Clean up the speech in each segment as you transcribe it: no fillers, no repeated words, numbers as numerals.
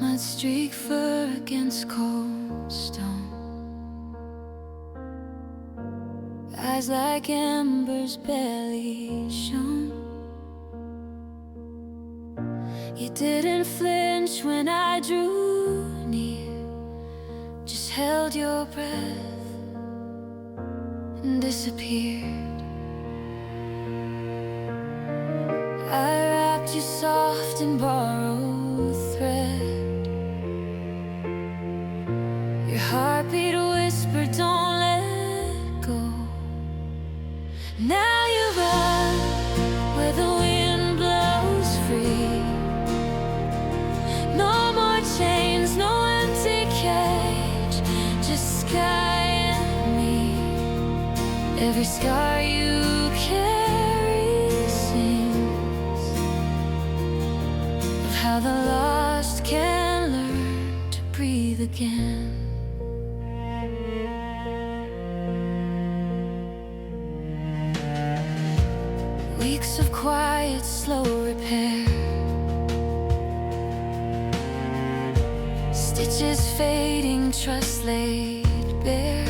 mud streak fur against cold stone, eyes like embers barely shone. You didn't flinch when I drew near, just held your breath and disappeared. I wrapped you soft in borrowed thread. Your heartbeat whispered, don't let go. Now you run where the wind blows free. No more chains, no empty cage, just sky and me. Every scar you carry sings of how the lost can learn to breathe again. Weeks of quiet, slow repair, stitches fading, trust laid bare.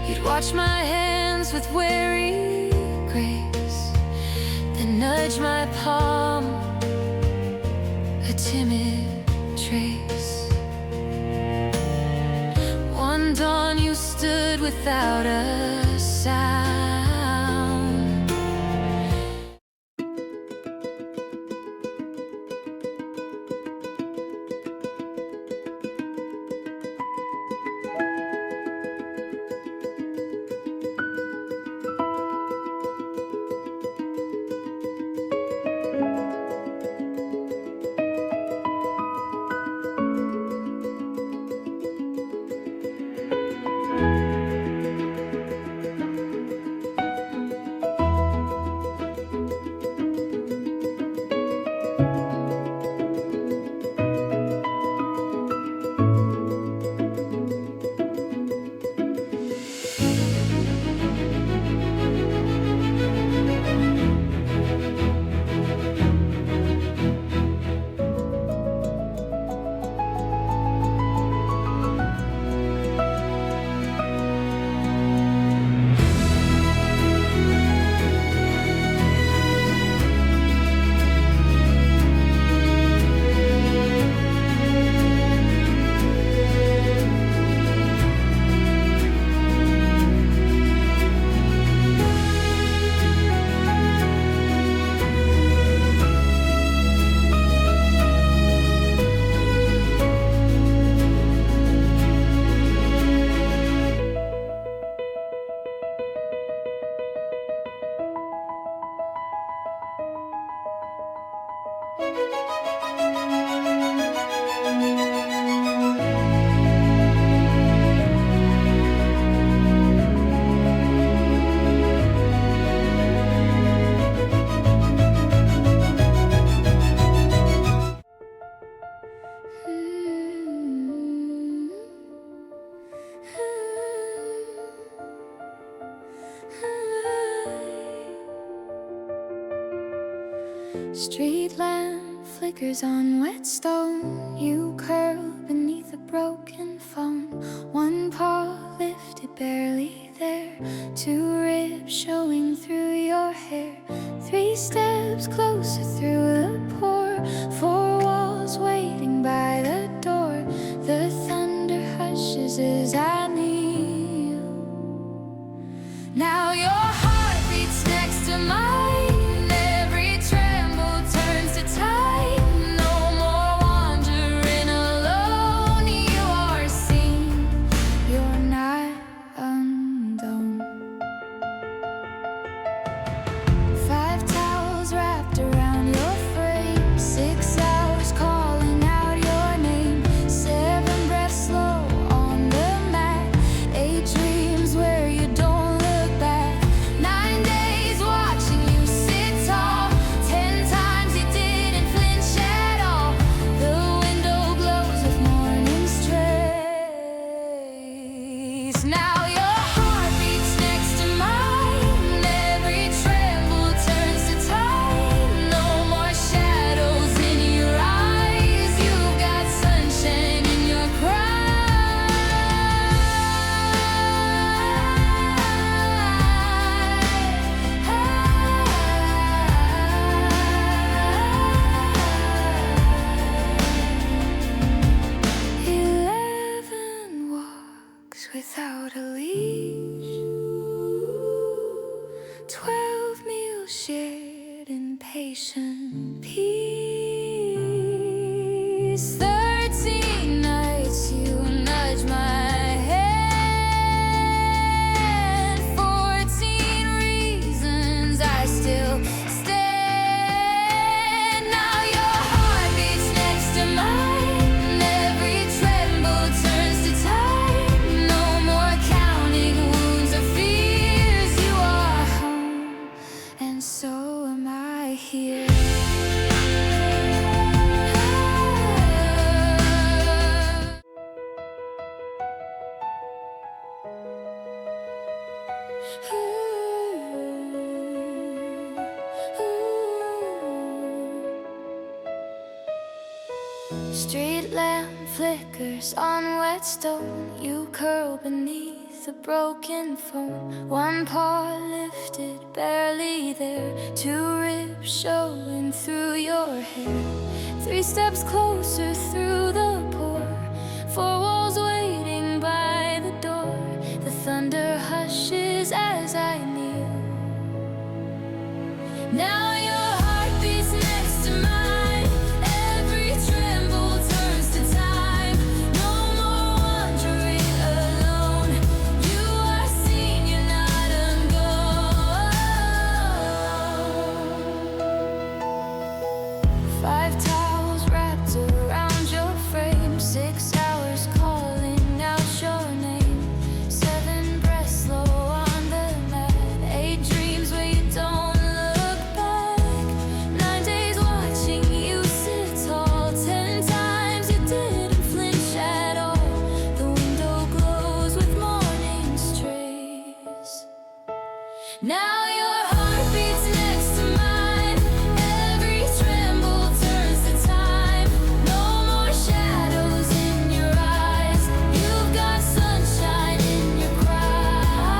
You'd watch my hands with wary grace, then nudge my palm, a timid trace. One dawn you stood without a sound. Street lamp flickers on wet stone. You curl beneath a broken phone. One paw lifted, barely there. Two ribs showing through your hair. 3 steps closer through the pour. 4 walls waiting by the door. The thunder hushes as I kneel. Now your heart beats next to mine. Around your frame. these 13 nights you nudge my hand. 14 reasons I still stand. Now your heart beats next to mine, and every tremble turns to time. No more counting wounds or fears. You are home, and so am I here. Street lamp flickers on wet stone. You curl beneath a broken phone. One paw lifted, barely there. Two ribs showing through your hair. 3 steps closer through the pour. 4 walls waiting by the door. The thunder hushes as I kneel. Now your heart beats next to mine. Every tremble turns to time. No more wandering alone. You are seen, you're not ungone. 5 towels wrapped around your frame. 6 hours calling out your name. 7 breaths slow on the mat. 8 dreams where you don't look back. 9 days watching you sit tall. 10 times you didn't flinch at all. The window glows with morning's trace. Now your heart beats next to mine. Every tremble turns to time. No more shadows in your eyes. You've got sunshine in your cry.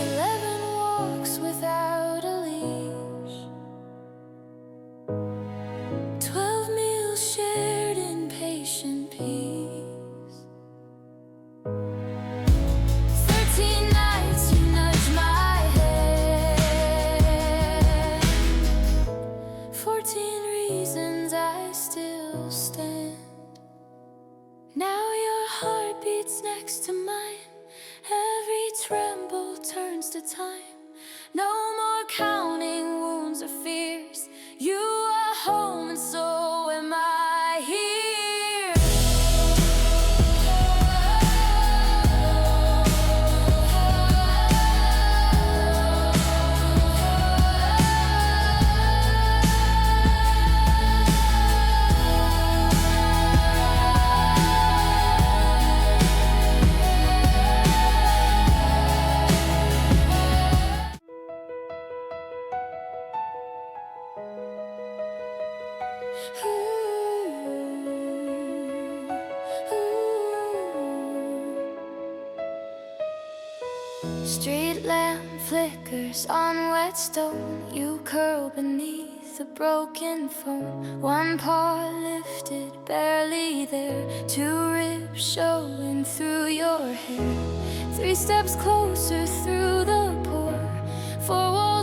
11 walks without a leash. 12 meals shared in patient peace. 13 nights you nudge my hand. 14 reasons I still stand. Now your heart beats next to mine. Every tremble turns to time. No more counting wounds or fears. You are home, and so am I here. Street lamp flickers on wet stone. You curl beneath a broken phone. One paw lifted, barely there. 2 ribs showing through your hair. 3 steps closer through the pour. 4 walls